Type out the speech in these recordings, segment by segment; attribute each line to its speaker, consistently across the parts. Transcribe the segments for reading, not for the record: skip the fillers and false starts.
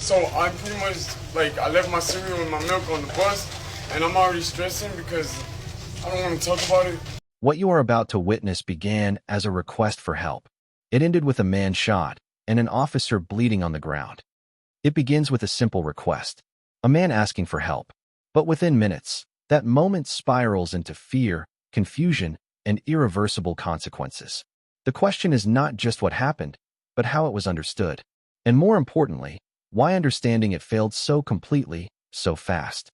Speaker 1: So I pretty much, like, I left my cereal and my milk on the bus, and I'm already stressing because I don't want to talk about it.
Speaker 2: What you are about to witness began as a request for help. It ended with a man shot and an officer bleeding on the ground. It begins with a simple request, a man asking for help. But within minutes, that moment spirals into fear, confusion, and irreversible consequences. The question is not just what happened, but how it was understood. And more importantly, why understanding it failed so completely, so fast.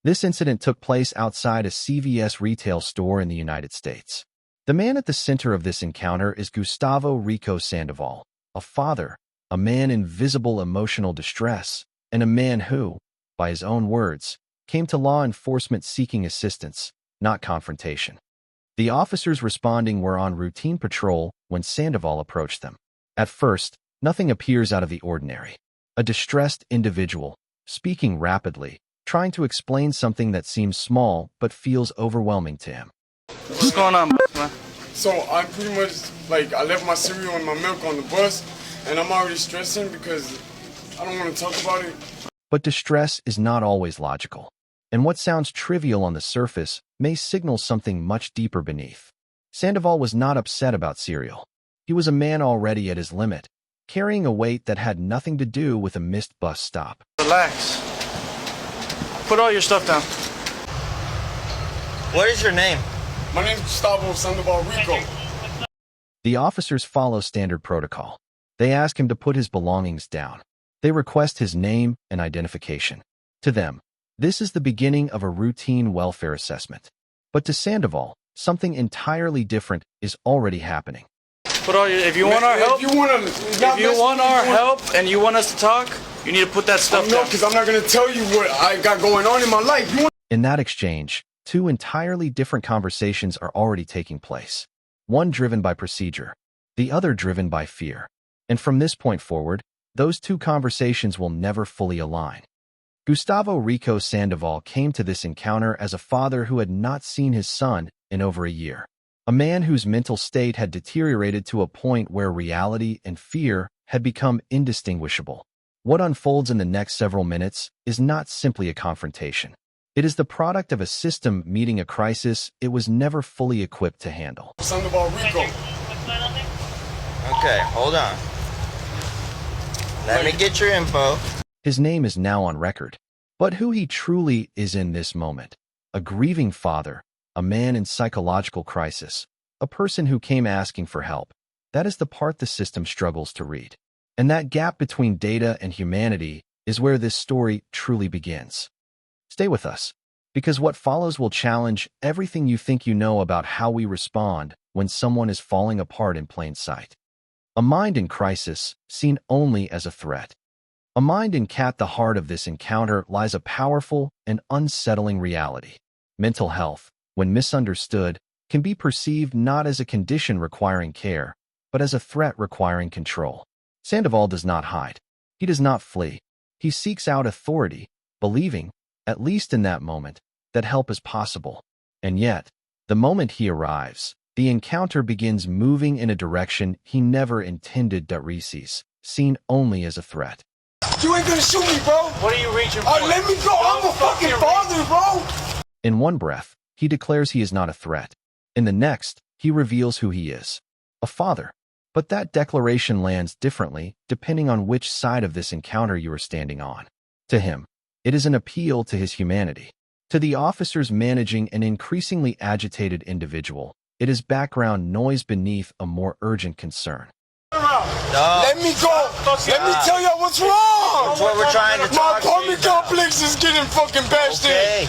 Speaker 2: This incident took place outside a CVS retail store in the United States. The man at the center of this encounter is Gustavo Rico Sandoval, a father, a man in visible emotional distress, and a man who, by his own words, came to law enforcement seeking assistance, not confrontation. The officers responding were on routine patrol when Sandoval approached them. At first, nothing appears out of the ordinary. A distressed individual, speaking rapidly, trying to explain something that seems small but feels overwhelming to him.
Speaker 3: What's going on, man?
Speaker 1: So I pretty much, like, I left my cereal and my milk on the bus, and I'm already stressing because I don't want to talk about it.
Speaker 2: But distress is not always logical, and what sounds trivial on the surface may signal something much deeper beneath. Sandoval was not upset about cereal. He was a man already at his limit, carrying a weight that had nothing to do with a missed bus stop.
Speaker 3: Relax. Put all your stuff down.
Speaker 4: What is your name?
Speaker 1: My name's Gustavo Sandoval Rico.
Speaker 2: The officers follow standard protocol. They ask him to put his belongings down. They request his name and identification. To them, this is the beginning of a routine welfare assessment. But to Sandoval, something entirely different is already happening.
Speaker 3: Put all your. If you want our help,
Speaker 1: If you
Speaker 3: want our help and you want us to talk, you need to put that stuff
Speaker 1: No,
Speaker 3: down.
Speaker 1: because I'm not going to tell you what I got going on in my life.
Speaker 2: In that exchange, two entirely different conversations are already taking place. One driven by procedure, the other driven by fear. And from this point forward, those two conversations will never fully align. Gustavo Rico Sandoval came to this encounter as a father who had not seen his son in over a year. A man whose mental state had deteriorated to a point where reality and fear had become indistinguishable. What unfolds in the next several minutes is not simply a confrontation. It is the product of a system meeting a crisis it was never fully equipped to handle.
Speaker 1: Sandoval Rico.
Speaker 4: Okay, hold on. Let me get your info.
Speaker 2: His name is now on record, but who he truly is in this moment. A grieving father, a man in psychological crisis, a person who came asking for help. That is the part the system struggles to read. And that gap between data and humanity is where this story truly begins. Stay with us, because what follows will challenge everything you think you know about how we respond when someone is falling apart in plain sight. A mind in crisis, seen only as a threat. A mind in at the heart of this encounter lies a powerful and unsettling reality. Mental health, when misunderstood, can be perceived not as a condition requiring care, but as a threat requiring control. Sandoval does not hide. He does not flee. He seeks out authority, believing, at least in that moment, that help is possible. And yet, the moment he arrives, the encounter begins moving in a direction he never intended to receive, seen only as a threat.
Speaker 1: You ain't gonna shoot me, bro.
Speaker 3: What are you reaching for?
Speaker 1: Let me go. I'm a fucking father, bro.
Speaker 2: In one breath, he declares he is not a threat. In the next, he reveals who he is, a father. But that declaration lands differently depending on which side of this encounter you are standing on. To him, it is an appeal to his humanity. To the officers managing an increasingly agitated individual, it is background noise beneath a more urgent concern.
Speaker 1: Let me go. Let me tell y'all what's wrong.
Speaker 4: That's what we're trying to
Speaker 1: My
Speaker 4: talk to you
Speaker 1: apartment
Speaker 4: about.
Speaker 1: complex is getting fucking bashed in.
Speaker 4: Okay.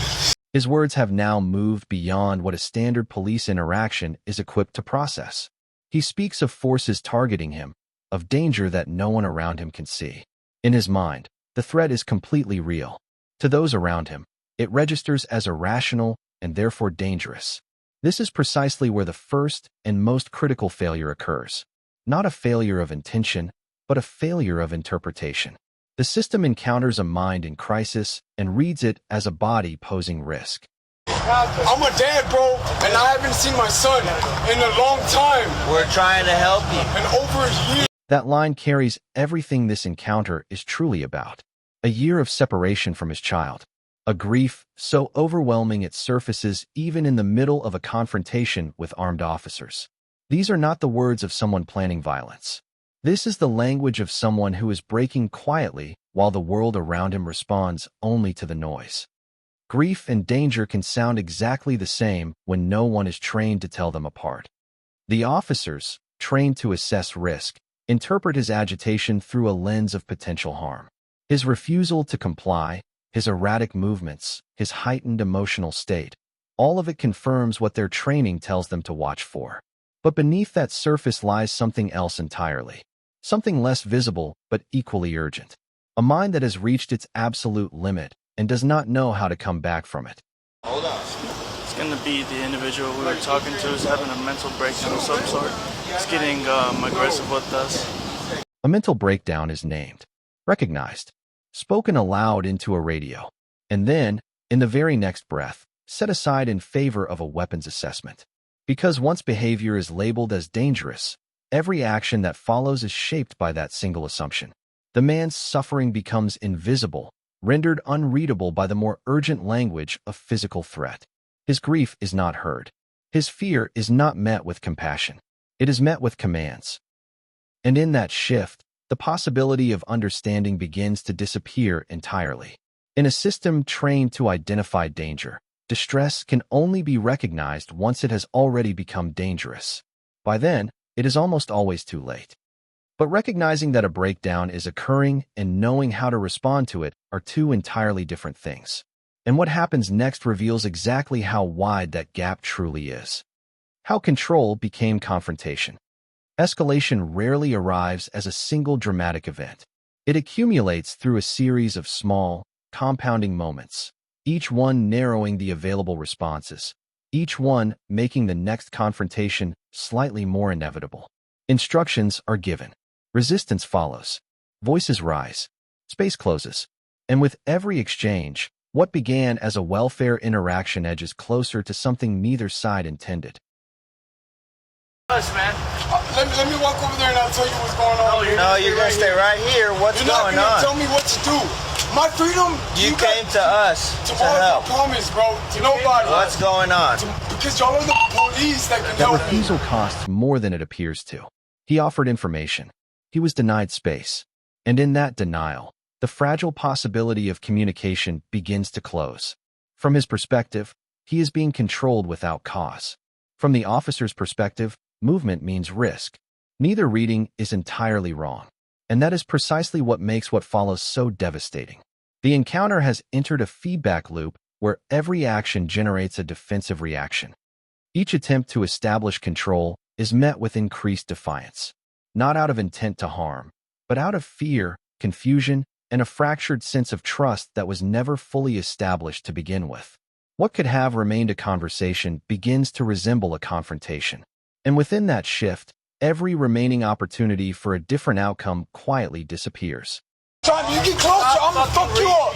Speaker 2: His words have now moved beyond what a standard police interaction is equipped to process. He speaks of forces targeting him, of danger that no one around him can see. In his mind, the threat is completely real. To those around him, it registers as irrational and therefore dangerous. This is precisely where the first and most critical failure occurs. Not a failure of intention, but a failure of interpretation. The system encounters a mind in crisis and reads it as a body posing risk.
Speaker 1: I'm a dad, bro, and I haven't seen my son in a long time.
Speaker 4: We're trying to help you.
Speaker 1: And over a year.
Speaker 2: That line carries everything this encounter is truly about. A year of separation from his child. A grief so overwhelming it surfaces even in the middle of a confrontation with armed officers. These are not the words of someone planning violence. This is the language of someone who is breaking quietly while the world around him responds only to the noise. Grief and danger can sound exactly the same when no one is trained to tell them apart. The officers, trained to assess risk, interpret his agitation through a lens of potential harm. His refusal to comply, his erratic movements, his heightened emotional state, all of it confirms what their training tells them to watch for. But beneath that surface lies something else entirely. Something less visible but equally urgent. A mind that has reached its absolute limit and does not know how to come back from it.
Speaker 4: Hold on.
Speaker 3: It's gonna be the individual we were talking to is having a mental breakdown of some sort. It's getting aggressive with us.
Speaker 2: A mental breakdown is named, recognized, spoken aloud into a radio, and then, in the very next breath, set aside in favor of a weapons assessment. Because once behavior is labeled as dangerous, every action that follows is shaped by that single assumption. The man's suffering becomes invisible, rendered unreadable by the more urgent language of physical threat. His grief is not heard. His fear is not met with compassion. It is met with commands. And in that shift, the possibility of understanding begins to disappear entirely. In a system trained to identify danger, distress can only be recognized once it has already become dangerous. By then, it is almost always too late. But recognizing that a breakdown is occurring and knowing how to respond to it are two entirely different things. And what happens next reveals exactly how wide that gap truly is. How control became confrontation. Escalation rarely arrives as a single dramatic event. It accumulates through a series of small, compounding moments, each one narrowing the available responses, each one making the next confrontation slightly more inevitable. Instructions are given. Resistance follows. Voices rise. Space closes. And with every exchange, what began as a welfare interaction edges closer to something neither side intended.
Speaker 3: Us, man.
Speaker 1: Let me walk over there and I'll tell you what's going on.
Speaker 4: No, you're gonna stay right here. What's
Speaker 1: You're not
Speaker 4: going
Speaker 1: gonna
Speaker 4: on?
Speaker 1: tell me what to do. My freedom.
Speaker 4: You came to us to
Speaker 1: tomorrow. I
Speaker 4: help.
Speaker 1: promise, bro. To nobody.
Speaker 4: What's going on?
Speaker 1: Because y'all are the police that can
Speaker 2: That
Speaker 1: help me.
Speaker 2: refusal costs more than it appears to. He offered information. He was denied space. And in that denial, the fragile possibility of communication begins to close. From his perspective, he is being controlled without cause. From the officer's perspective, movement means risk. Neither reading is entirely wrong. And that is precisely what makes what follows so devastating. The encounter has entered a feedback loop where every action generates a defensive reaction. Each attempt to establish control is met with increased defiance, not out of intent to harm, but out of fear, confusion, and a fractured sense of trust that was never fully established to begin with. What could have remained a conversation begins to resemble a confrontation. And within that shift, every remaining opportunity for a different outcome quietly disappears.
Speaker 1: John, you get closer, I'm gonna fuck you up.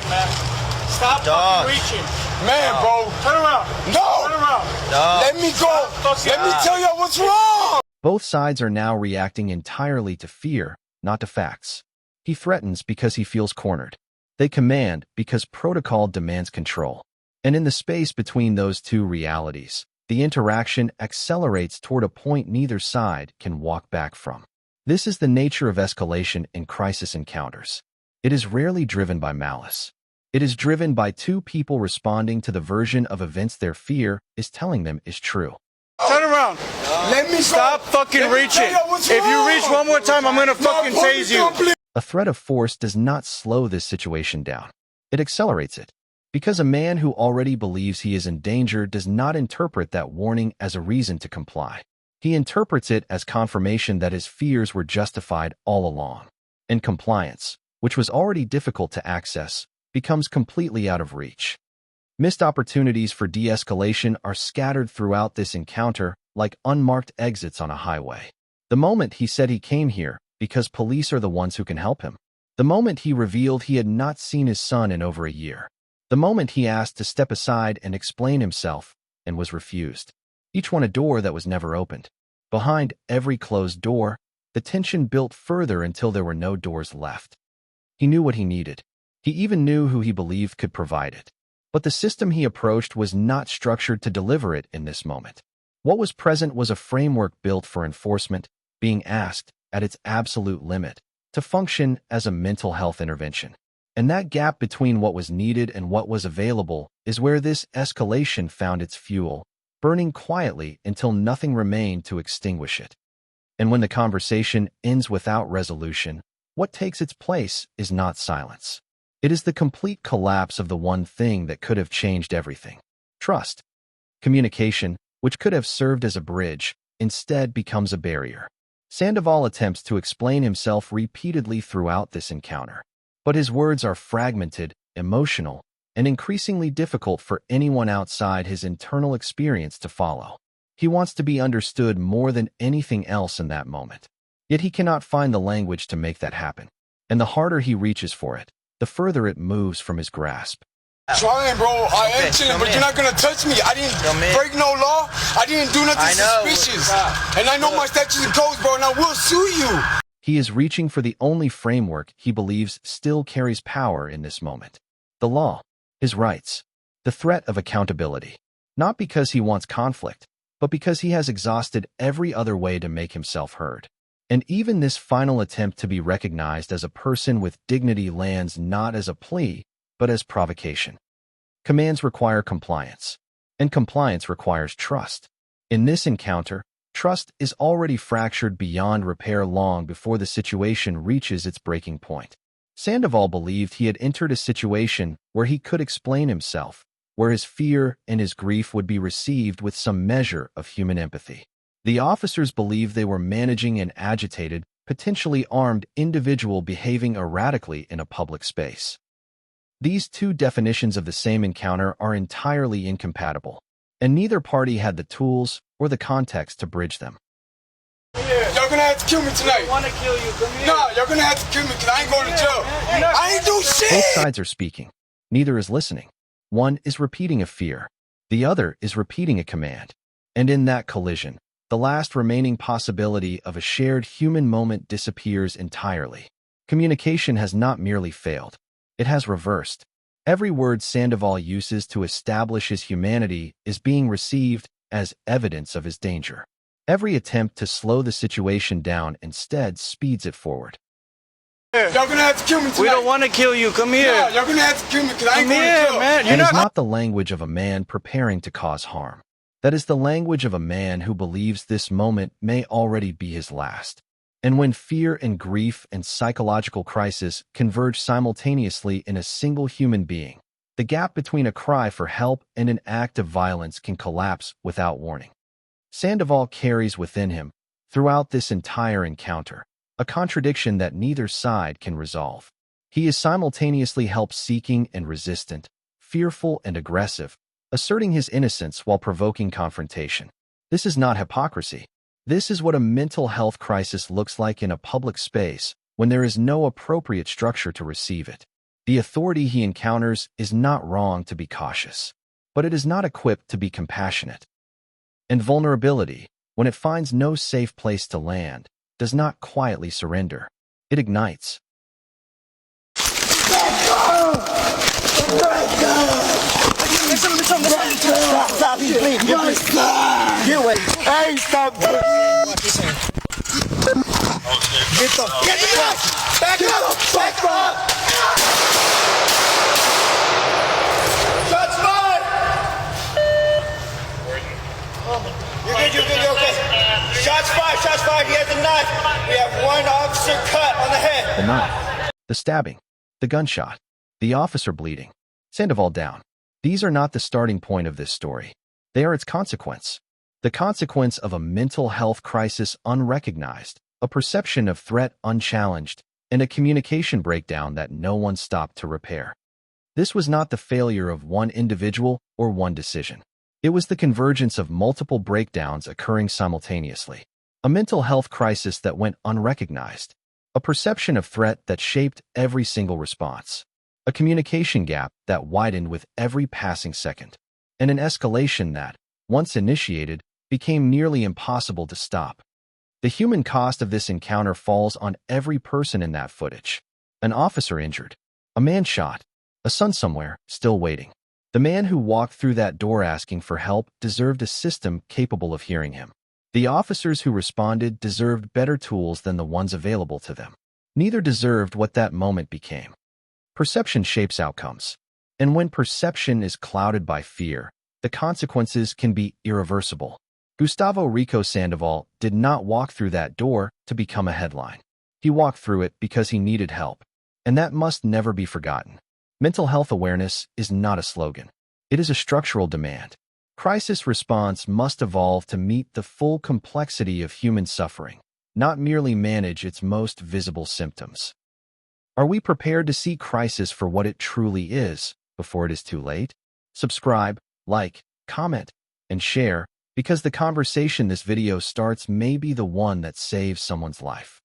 Speaker 3: Stop
Speaker 4: Dog.
Speaker 3: fucking reaching.
Speaker 1: Man, bro.
Speaker 3: Turn around.
Speaker 1: No!
Speaker 3: Turn around.
Speaker 4: Dog.
Speaker 1: Let me go. Let me tell y'all what's wrong.
Speaker 2: Both sides are now reacting entirely to fear, not to facts. He threatens because he feels cornered. They command because protocol demands control. And in the space between those two realities, the interaction accelerates toward a point neither side can walk back from. This is the nature of escalation in crisis encounters. It is rarely driven by malice. It is driven by two people responding to the version of events their fear is telling them is true.
Speaker 3: Turn around.
Speaker 1: Let me
Speaker 3: Stop
Speaker 1: go.
Speaker 3: fucking
Speaker 1: Let me
Speaker 3: reaching.
Speaker 1: tell y'all what's
Speaker 3: If you
Speaker 1: wrong.
Speaker 3: reach one more time, I'm gonna fucking
Speaker 1: No,
Speaker 3: tase you.
Speaker 1: please.
Speaker 2: A threat of force does not slow this situation down. It accelerates it. Because a man who already believes he is in danger does not interpret that warning as a reason to comply. He interprets it as confirmation that his fears were justified all along. And compliance, which was already difficult to access, becomes completely out of reach. Missed opportunities for de-escalation are scattered throughout this encounter like unmarked exits on a highway. The moment he said he came here because police are the ones who can help him. The moment he revealed he had not seen his son in over a year. The moment he asked to step aside and explain himself and was refused. Each one a door that was never opened. Behind every closed door, the tension built further until there were no doors left. He knew what he needed. He even knew who he believed could provide it. But the system he approached was not structured to deliver it in this moment. What was present was a framework built for enforcement, being asked, at its absolute limit, to function as a mental health intervention. And that gap between what was needed and what was available is where this escalation found its fuel, burning quietly until nothing remained to extinguish it. And when the conversation ends without resolution, what takes its place is not silence. It is the complete collapse of the one thing that could have changed everything. Trust. Communication, which could have served as a bridge, instead becomes a barrier. Sandoval attempts to explain himself repeatedly throughout this encounter, but his words are fragmented, emotional, and increasingly difficult for anyone outside his internal experience to follow. He wants to be understood more than anything else in that moment. Yet he cannot find the language to make that happen. And the harder he reaches for it, the further it moves from his grasp.
Speaker 1: Trying, bro. I am chilling, but you're not gonna touch me. I didn't break no law. I didn't do nothing suspicious. And I know my statutes and codes, bro, and I will sue you.
Speaker 2: He is reaching for the only framework he believes still carries power in this moment. The law, his rights, the threat of accountability. Not because he wants conflict, but because he has exhausted every other way to make himself heard. And even this final attempt to be recognized as a person with dignity lands not as a plea, but as provocation. Commands require compliance, and compliance requires trust. In this encounter, trust is already fractured beyond repair long before the situation reaches its breaking point. Sandoval believed he had entered a situation where he could explain himself, where his fear and his grief would be received with some measure of human empathy. The officers believed they were managing an agitated, potentially armed individual behaving erratically in a public space. These two definitions of the same encounter are entirely incompatible, and neither party had the tools or the context to bridge them.
Speaker 1: Y'all gonna have to kill me tonight.
Speaker 3: I want to kill you. Come here.
Speaker 1: Nah, y'all gonna have to kill me because I ain't going to jail. I ain't do shit.
Speaker 2: Both sides are speaking. Neither is listening. One is repeating a fear. The other is repeating a command. And in that collision, the last remaining possibility of a shared human moment disappears entirely. Communication has not merely failed. It has reversed. Every word Sandoval uses to establish his humanity is being received as evidence of his danger. Every attempt to slow the situation down instead speeds it forward.
Speaker 1: Y'all gonna have to kill me tonight.
Speaker 3: We don't want to kill you. Come here.
Speaker 1: Nah, y'all gonna have to kill me because I ain't
Speaker 3: Come
Speaker 1: going to
Speaker 3: here,
Speaker 1: jail.
Speaker 3: man.
Speaker 2: And is not the language of a man preparing to cause harm. That is the language of a man who believes this moment may already be his last. And when fear and grief and psychological crisis converge simultaneously in a single human being, the gap between a cry for help and an act of violence can collapse without warning. Sandoval carries within him, throughout this entire encounter, a contradiction that neither side can resolve. He is simultaneously help-seeking and resistant, fearful and aggressive, asserting his innocence while provoking confrontation. This is not hypocrisy. This is what a mental health crisis looks like in a public space when there is no appropriate structure to receive it. The authority he encounters is not wrong to be cautious, but it is not equipped to be compassionate. And vulnerability, when it finds no safe place to land, does not quietly surrender. It ignites.
Speaker 4: Stop, please. Get away.
Speaker 1: Hey, stop.
Speaker 4: Get up. Back up. Back up. Shots fired. You're good, you're okay. Shots fired. He has a knife. We have one officer cut on the head.
Speaker 2: The knife, the stabbing, the gunshot, the officer bleeding, Sandoval down. These are not the starting point of this story. They are its consequence. The consequence of a mental health crisis unrecognized, a perception of threat unchallenged, and a communication breakdown that no one stopped to repair. This was not the failure of one individual or one decision. It was the convergence of multiple breakdowns occurring simultaneously. A mental health crisis that went unrecognized. A perception of threat that shaped every single response. A communication gap that widened with every passing second. And an escalation that, once initiated, became nearly impossible to stop. The human cost of this encounter falls on every person in that footage. An officer injured. A man shot. A son somewhere, still waiting. The man who walked through that door asking for help deserved a system capable of hearing him. The officers who responded deserved better tools than the ones available to them. Neither deserved what that moment became. Perception shapes outcomes. And when perception is clouded by fear, the consequences can be irreversible. Gustavo Rico Sandoval did not walk through that door to become a headline. He walked through it because he needed help. And that must never be forgotten. Mental health awareness is not a slogan. It is a structural demand. Crisis response must evolve to meet the full complexity of human suffering, not merely manage its most visible symptoms. Are we prepared to see crisis for what it truly is before it is too late? Subscribe, like, comment, and share, because the conversation this video starts may be the one that saves someone's life.